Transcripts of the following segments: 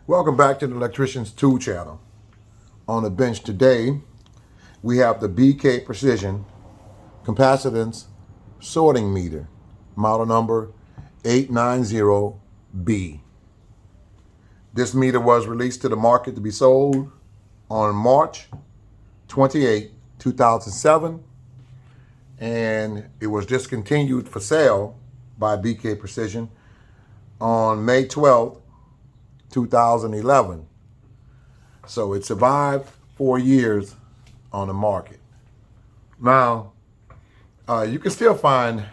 Welcome back to the Electrician's Tool Channel. On the bench today, we have the BK Precision Capacitance Sorting Meter, model number 890B. This meter was released to the market to be sold on March 28, 2007, and it was discontinued for sale by BK Precision on May 12th, 2011. So it survived 4 years on the market. Now, you can still find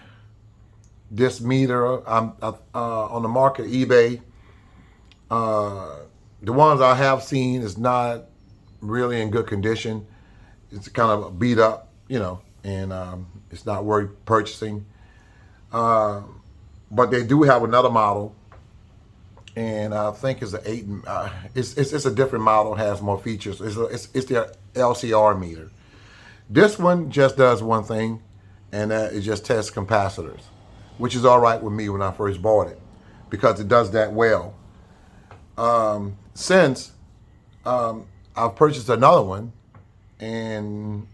this meter on the market, eBay. The ones I have seen is not really in good condition. It's kind of beat up, and it's not worth purchasing. But they do have another model, and I think it's it's a different model, has more features. It's the LCR meter. This one just does one thing, and that it just tests capacitors, which is all right with me when I first bought it, because it does that well. Since I've purchased another one, and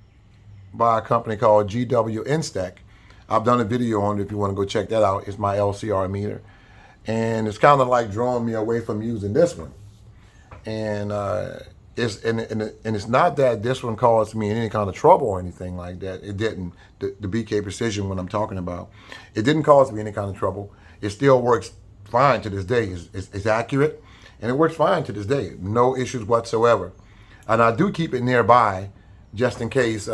by a company called GW Instec. I've done a video on it if you want to go check that out. It's my LCR meter. And it's kind of like drawing me away from using this one. And it's not that this one caused me any kind of trouble or anything like that. It didn't. The BK Precision one I'm talking about, it didn't cause me any kind of trouble. It still works fine to this day. It's accurate, and it works fine to this day. No issues whatsoever. And I do keep it nearby, just in case. In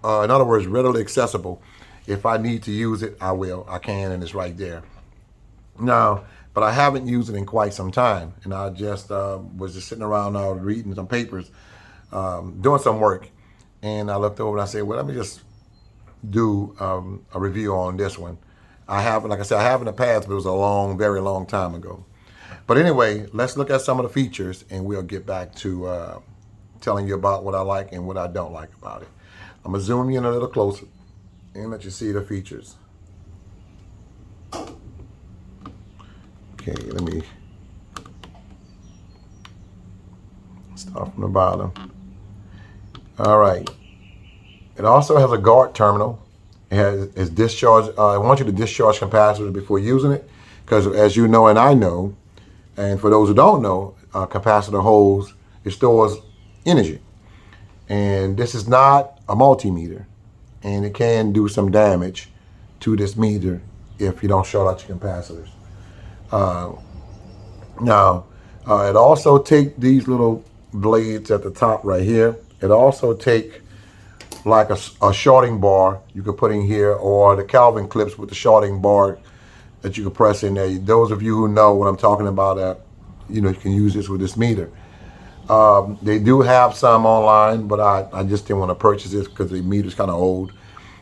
other words, readily accessible. If I need to use it, I will. I can, and it's right there. Now, but I haven't used it in quite some time, and I just was just sitting around now reading some papers, doing some work, and I looked over and I said, well, let me just do a review on this one. I haven't, like I said, I have in the past, but it was a very long time ago. But anyway, let's look at some of the features, and we'll get back to telling you about what I like and what I don't like about it. I'm gonna zoom in a little closer and let you see the features. Okay, let me start from the bottom. All right. It also has a guard terminal. It has discharge. I want you to discharge capacitors before using it, because as you know and I know, and for those who don't know, capacitor holds, it stores energy. And this is not a multimeter, and it can do some damage to this meter if you don't short out your capacitors. Now, it also take these little blades at the top right here. It also take like a shorting bar you could put in here, or the Kelvin clips with the shorting bar that you can press in there. Those of you who know what I'm talking about, you can use this with this meter. They do have some online, but I just didn't want to purchase this because the meter's kind of old.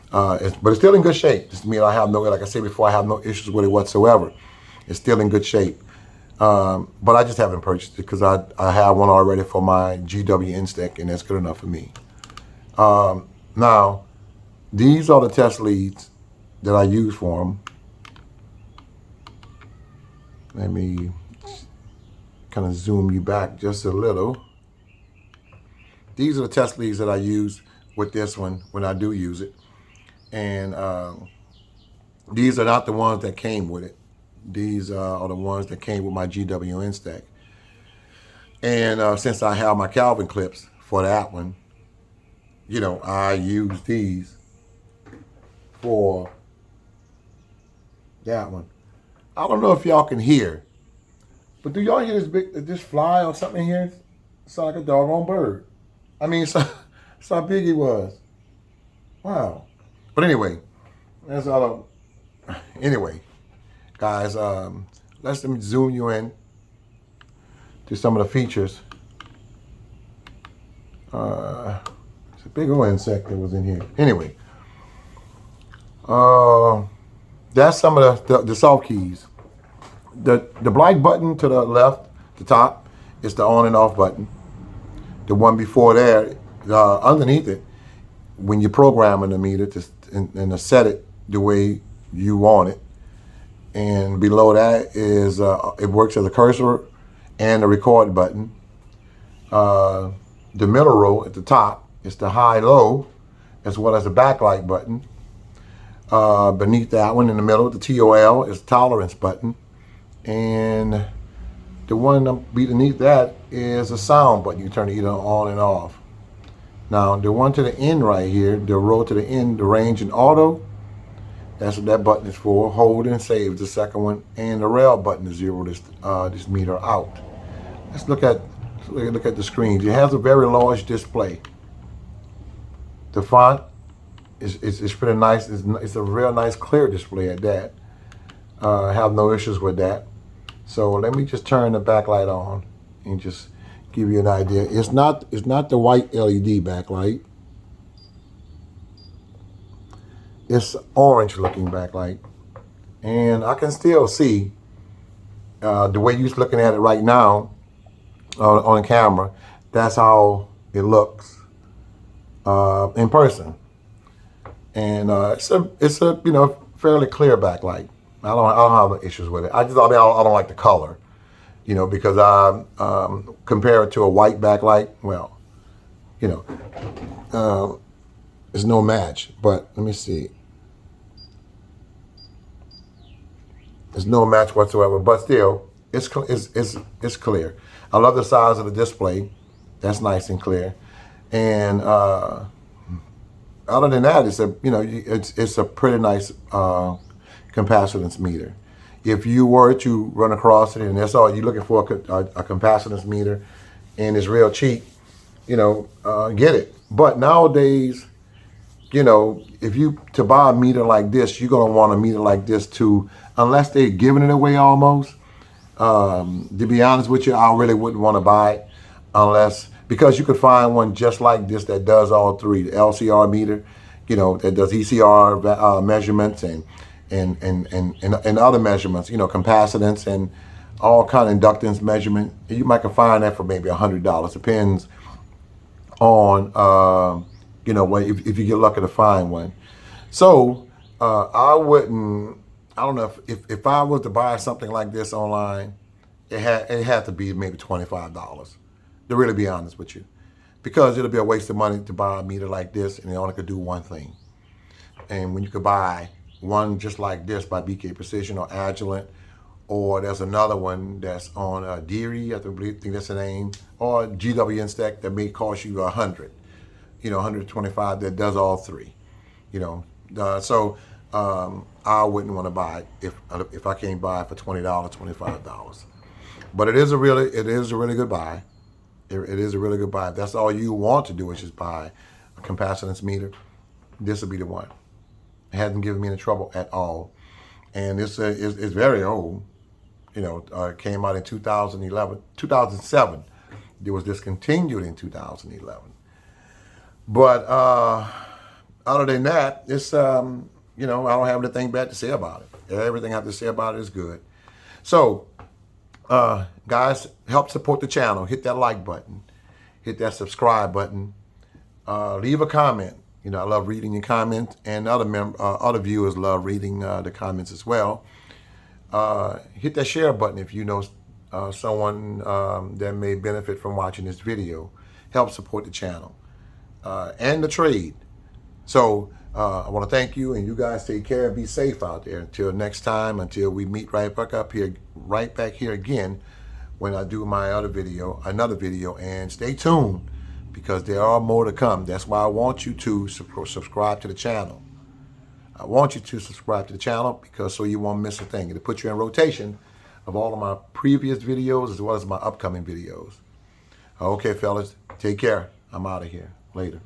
But it's still in good shape. This meter, like I said before, I have no issues with it whatsoever. It's still in good shape. But I just haven't purchased it because I have one already for my GW Instec, and that's good enough for me. Now, these are the test leads that I use for them. Let me kind of zoom you back just a little. These are the test leads that I use with this one when I do use it. And these are not the ones that came with it. These are the ones that came with my GW Instec. And since I have my Kelvin clips for that one, I use these for that one. I don't know if y'all can hear, but do y'all hear this fly or something in here? It's like a doggone bird. I mean, it's how big he was. Wow. But anyway, that's all. Anyway, guys, let me zoom you in to some of the features. It's a big old insect that was in here. Anyway, that's some of the soft keys. The black button to the left, the top, is the on and off button. The one before there, underneath it, when you're programming the meter and to set it the way you want it, And below that is, it works as a cursor and a record button. The middle row at the top is the high-low, as well as the backlight button. Beneath that one in the middle, the TOL, is the tolerance button. And the one beneath that is a sound button. You turn it either on and off. Now, the one to the end right here, the row to the end, the range and auto, that's what that button is for. Hold and save, the second one. And the rail button to zero this meter out. Let's look at the screen. It has a very large display. The font is pretty nice. It's a real nice clear display at that. I have no issues with that. So let me just turn the backlight on and just give you an idea. It's not the white LED backlight. It's orange looking backlight. And I can still see the way you're looking at it right now on the camera. That's how it looks in person. And it's a fairly clear backlight. I don't have no issues with it. I don't like the color, because I compare it to a white backlight. Well, it's no match. But let me see. There's no match whatsoever. But still, it's clear. I love the size of the display. That's nice and clear. And other than that, it's a pretty nice capacitance meter. If you were to run across it and that's all you're looking for, a capacitance meter, and it's real cheap, get it. But nowadays, if you to buy a meter like this, you're gonna want a meter like this too, unless they're giving it away almost. To be honest with you, I really wouldn't want to buy it because you could find one just like this that does all three. The LCR meter, that does ECR measurements and other measurements, capacitance and all kind of inductance measurement. You might can find that for maybe $100. Depends on if you get lucky to find one. So I don't know if I was to buy something like this online, it had to be maybe $25, to really be honest with you, because it'll be a waste of money to buy a meter like this and it only could do one thing. And when you could buy one just like this by BK Precision or Agilent, or there's another one that's on Deary, I think that's the name, or GW Instack that may cost you $100, $125 that does all three, so I wouldn't want to buy it if I can't buy it for $20, $25. But it is a really good buy. It is a really good buy. If that's all you want to do is just buy a capacitance meter, this will be the one. It hasn't given me any trouble at all. And this is very old. It came out in 2007. It was discontinued in 2011. But other than that, it's, I don't have anything bad to say about it. Everything I have to say about it is good. So, guys, help support the channel. Hit that like button. Hit that subscribe button. Leave a comment. I love reading your comments, and other viewers love reading the comments as well. Hit that share button if you know someone that may benefit from watching this video. Help support the channel and the trade. So I want to thank you, and you guys take care and be safe out there. Until next time, until we meet right back here again when I do my another video, and stay tuned, because there are more to come. That's why I want you to subscribe to the channel. I want you to subscribe to the channel because so you won't miss a thing. It'll put you in rotation of all of my previous videos as well as my upcoming videos. Okay, fellas, take care. I'm out of here. Later.